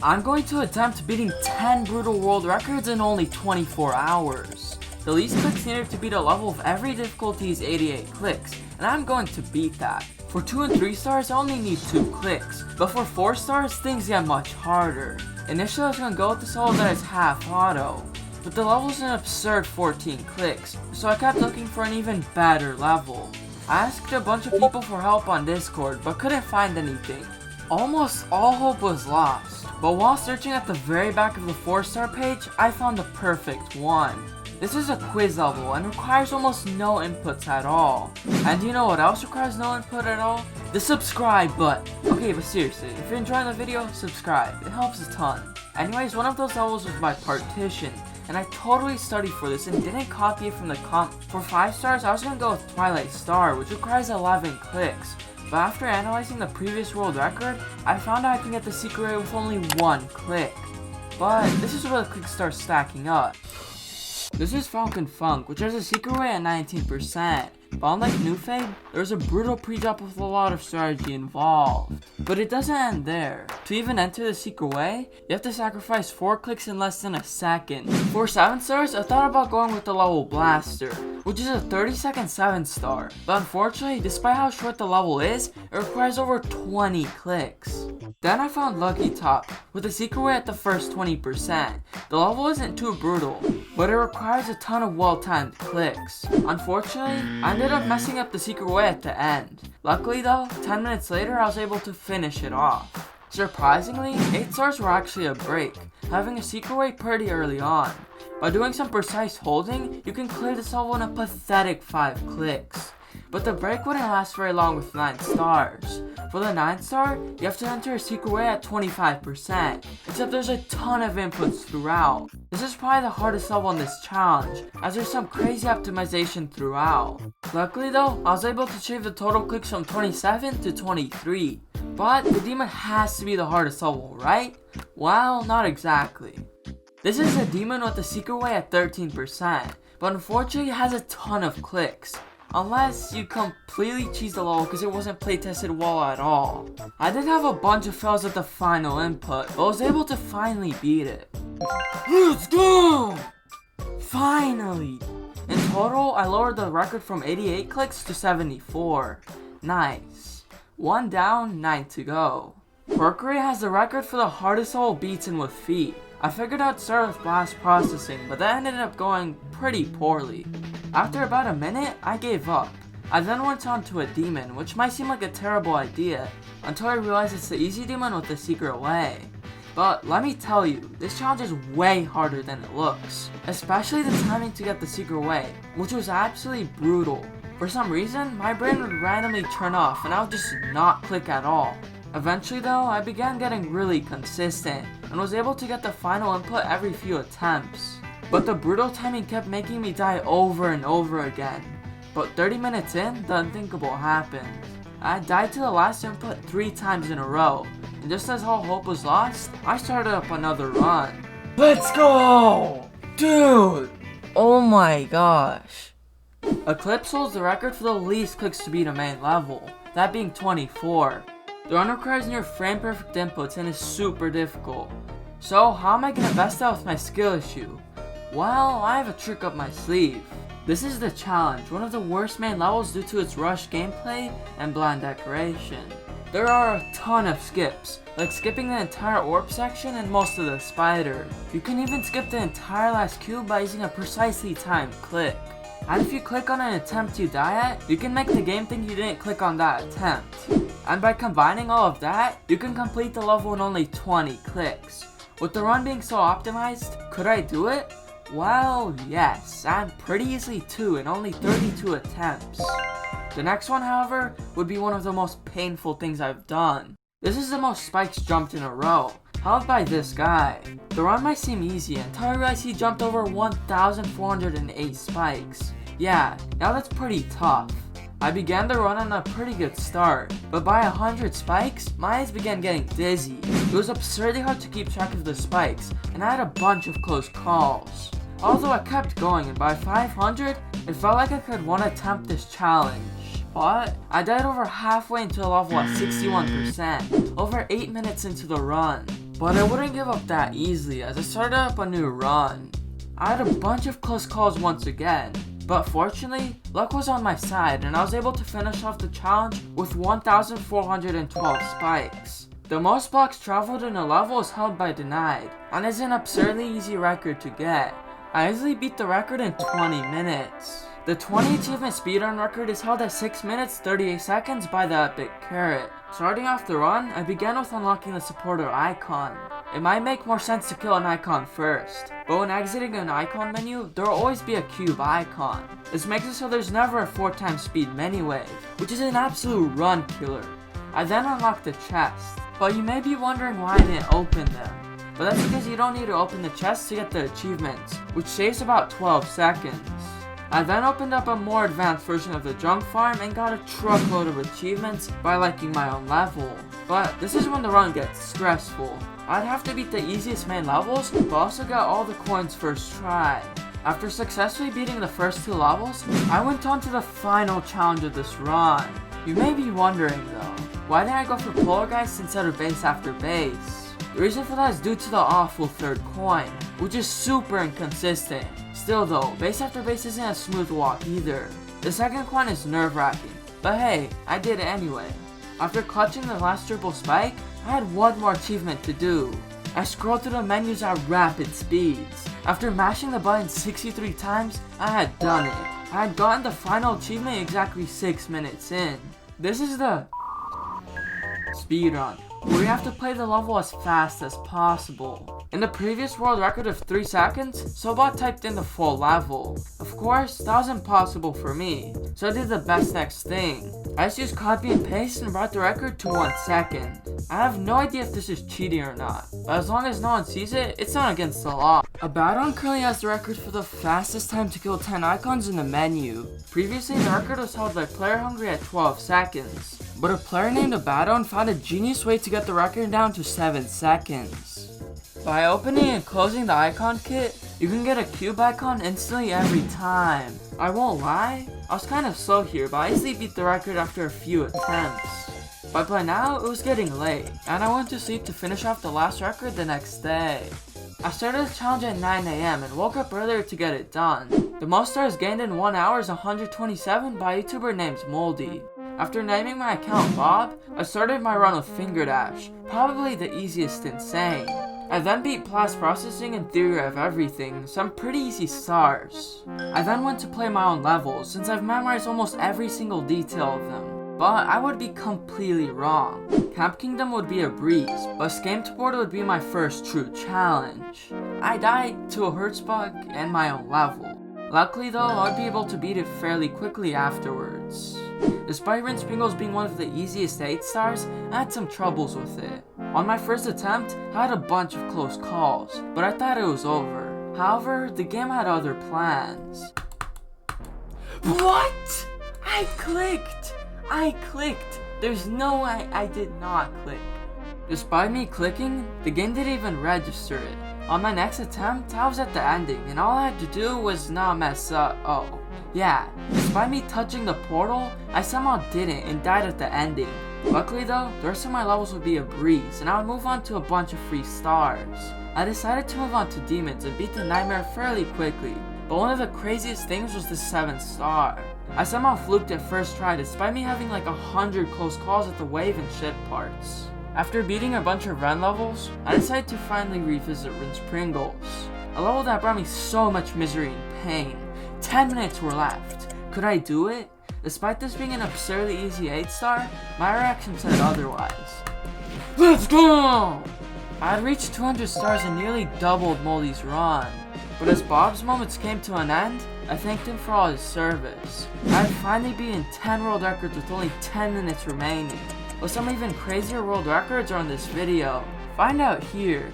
I'm going to attempt beating 10 brutal world records in only 24 hours. The least clicks needed to beat a level of every difficulty is 88 clicks, and I'm going to beat that. For 2 and 3 stars, I only need 2 clicks, but for 4 stars, things get much harder. Initially, I was going to go with the solo that is half auto, but the level is an absurd 14 clicks, so I kept looking for an even better level. I asked a bunch of people for help on Discord, but couldn't find anything. Almost all hope was lost, but while searching at the very back of the 4-star page, I found the perfect one. This is a quiz level and requires almost no inputs at all. And you know what else requires no input at all? The subscribe button. Okay, but seriously, if you're enjoying the video, subscribe. It helps a ton. Anyways, one of those levels was by partition, and I totally studied for this and didn't copy it from the comp. For 5 stars, I was gonna go with Twilight Star, which requires 11 clicks. But after analyzing the previous world record, I found out I can get the secret rate with only 1 click. But this is where the clicks start stacking up. This is FALCON Funk, which has a secret rate at 19%. But unlike New Fade, there's a brutal pre-drop with a lot of strategy involved. But it doesn't end there. To even enter the secret way, you have to sacrifice 4 clicks in less than a second. For 7 stars, I thought about going with the level Blaster, which is a 30-second 7-star. But unfortunately, despite how short the level is, it requires over 20 clicks. Then I found Lucky Top, with a secret way at the first 20%. The level isn't too brutal, but it requires a ton of well-timed clicks. Unfortunately, I ended up messing up the secret way at the end. Luckily though, 10 minutes later I was able to finish it off. Surprisingly, 8 stars were actually a break, having a secret way pretty early on. By doing some precise holding, you can clear this level in a pathetic 5 clicks. But the break wouldn't last very long with 9 stars. For the 9 star, you have to enter a secret way at 25%, except there's a ton of inputs throughout. This is probably the hardest level in this challenge, as there's some crazy optimization throughout. Luckily though, I was able to shave the total clicks from 27 to 23. But the demon has to be the hardest level, right? Well, not exactly. This is a demon with a secret way at 13%, but unfortunately it has a ton of clicks. Unless you completely cheese the level because it wasn't playtested well at all. I did have a bunch of fails at the final input, but I was able to finally beat it. Let's go! Finally! In total, I lowered the record from 88 clicks to 74. Nice. 1 down, 9 to go. Mercury has the record for the hardest level beaten with feet. I figured I'd start with blast processing, but that ended up going pretty poorly. After about a minute, I gave up. I then went on to a demon, which might seem like a terrible idea, until I realized it's the easy demon with the secret way. But let me tell you, this challenge is way harder than it looks, especially the timing to get the secret way, which was absolutely brutal. For some reason, my brain would randomly turn off and I would just not click at all. Eventually though, I began getting really consistent, and was able to get the final input every few attempts. But the brutal timing kept making me die over and over again. But 30 minutes in, the unthinkable happened. I died to the last input 3 times in a row, and just as all hope was lost, I started up another run. Let's go! Dude! Oh my gosh. Eclipse holds the record for the least clicks to beat a main level, that being 24. The run requires near frame perfect inputs and is super difficult. So how am I gonna best out with my skill issue? Well, I have a trick up my sleeve. This is the challenge, one of the worst main levels due to its rushed gameplay and bland decoration. There are a ton of skips, like skipping the entire orb section and most of the spider. You can even skip the entire last cube by using a precisely timed click. And if you click on an attempt you die at, you can make the game think you didn't click on that attempt. And by combining all of that, you can complete the level in only 20 clicks. With the run being so optimized, could I do it? Well, yes, and pretty easily too in only 32 attempts. The next one, however, would be one of the most painful things I've done. This is the most spikes jumped in a row, held by this guy. The run might seem easy until I realized he jumped over 1,408 spikes. Yeah, now that's pretty tough. I began the run on a pretty good start, but by 100 spikes, my eyes began getting dizzy. It was absurdly hard to keep track of the spikes, and I had a bunch of close calls. Although I kept going, and by 500, it felt like I could one attempt this challenge. But I died over halfway into the level at 61%, over 8 minutes into the run. But I wouldn't give up that easily as I started up a new run. I had a bunch of close calls once again, but fortunately, luck was on my side and I was able to finish off the challenge with 1,412 spikes. The most blocks traveled in a level is held by Denied, and is an absurdly easy record to get. I easily beat the record in 20 minutes. The 20 achievement speedrun record is held at 6 minutes 38 seconds by the Epic Carrot. Starting off the run, I began with unlocking the supporter icon. It might make more sense to kill an icon first, but when exiting an icon menu, there will always be a cube icon. This makes it so there's never a 4x speed mini wave, which is an absolute run killer. I then unlocked the chest, but you may be wondering why I didn't open them. But that's because you don't need to open the chest to get the achievements, which saves about 12 seconds. I then opened up a more advanced version of the junk farm and got a truckload of achievements by liking my own level. But this is when the run gets stressful. I'd have to beat the easiest main levels, but also get all the coins first try. After successfully beating the first 2 levels, I went on to the final challenge of this run. You may be wondering though, why didn't I go for poltergeist instead of base after base? The reason for that is due to the awful third coin, which is super inconsistent. Still though, base after base isn't a smooth walk either. The second coin is nerve-wracking, but hey, I did it anyway. After clutching the last triple spike, I had one more achievement to do. I scrolled through the menus at rapid speeds. After mashing the button 63 times, I had done it. I had gotten the final achievement exactly 6 minutes in. This is the speedrun, where you have to play the level as fast as possible. In the previous world record of 3 seconds, Sobot typed in the full level. Of course, that was impossible for me, so I did the best next thing. I just used copy and paste and brought the record to 1 second. I have no idea if this is cheating or not, but as long as no one sees it, it's not against the law. Abaddon currently has the record for the fastest time to kill 10 icons in the menu. Previously, the record was held by PLAYERUNGRY at 12 seconds, but a player named Abaddon found a genius way to get the record down to 7 seconds. By opening and closing the icon kit, you can get a cube icon instantly every time. I won't lie, I was kind of slow here, but I easily beat the record after a few attempts. But by now, it was getting late, and I went to sleep to finish off the last record the next day. I started the challenge at 9 AM and woke up earlier to get it done. The most stars gained in 1 hour is 127 by a YouTuber named Moldy. After naming my account Bob, I started my run with FingerDash, probably the easiest insane. I then beat Blast Processing and Theory of Everything, some pretty easy stars. I then went to play my own levels since I've memorized almost every single detail of them. But I would be completely wrong. Camp Kingdom would be a breeze, but Scametoboard would be my first true challenge. I died to a Hertzbug and my own level. Luckily though, I'd be able to beat it fairly quickly afterwards. Despite Rinspingles being one of the easiest 8 stars, I had some troubles with it. On my first attempt, I had a bunch of close calls, but I thought it was over. However, the game had other plans. What? I clicked! There's no way I did not click. Despite me clicking, the game didn't even register it. On my next attempt, I was at the ending, and all I had to do was not mess up. Oh, yeah, despite me touching the portal, I somehow didn't and died at the ending. Luckily though, the rest of my levels would be a breeze, and I would move on to a bunch of free stars. I decided to move on to demons and beat the nightmare fairly quickly, but one of the craziest things was the 7th star. I somehow fluked it first try despite me having like 100 close calls at the wave and shit parts. After beating a bunch of run levels, I decided to finally revisit Rinspingles, a level that brought me so much misery and pain. 10 minutes were left. Could I do it? Despite this being an absurdly easy 8 star, my reaction said otherwise. Let's go! I had reached 200 stars and nearly doubled Moldy's run. But as Bob's moments came to an end, I thanked him for all his service. I had finally beaten 10 world records with only 10 minutes remaining. But some even crazier world records are in this video. Find out here.